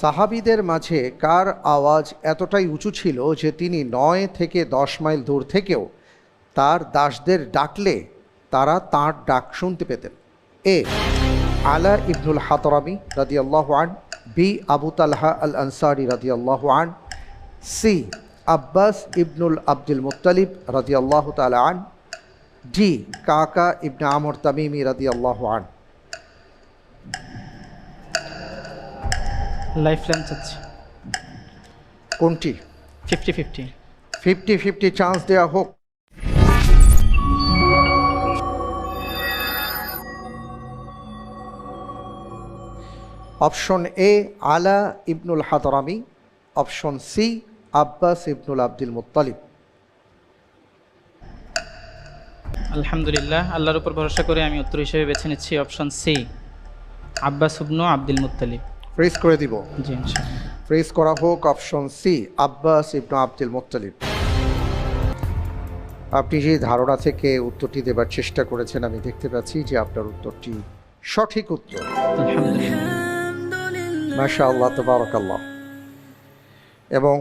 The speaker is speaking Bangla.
সাহাবীদের মাঝে কার আওয়াজ এতটাই উঁচু ছিল যে তিনি 9 থেকে 10 মাইল দূর থেকেও তার দাসদের ডাকলে তারা তাঁর ডাক শুনতে পেতেন? এ আলা ইবনুল হাতরামি রাদিয়াল্লাহু আন, বি আবু তালহা আল আনসারি রাদিয়াল্লাহু আন, সি আব্বাস ইবনুল আব্দুল মুত্তালিব রাদিয়াল্লাহু তাআলা আন, ডি কাকা ইবনে আমর তামিমি রাদিয়াল্লাহু আন। লাইফ লাইন চাচ্ছি। কোনটি? 50-50। 50-50 চান্স দেওয়া হোক। অপশন এ আলা ইবনুল হাতরামি, অপশন সি আব্বাস ইবনুল আব্দুল মুত্তালিব। আলহামদুলিল্লাহ, আল্লাহর উপর ভরসা করে আমি উত্তর হিসেবে বেছে নিচ্ছি অপশন সি, আব্বাস ইবনু আব্দুল মুত্তালিব। ফ্রিজ করে দিব? জি ইনশাআল্লাহ। ফ্রিজ করা হোক অপশন সি আব্বাস ইবনু আব্দুল মুত্তালিব। আপনি যে ধারণা থেকে উত্তরটি দেবার চেষ্টা করেছেন, আমি দেখতে পাচ্ছি যে আপনার উত্তরটি সঠিক উত্তর। আলহামদুলিল্লাহ। মাশাআল্লাহ, তাবারাকাল্লাহ। এবং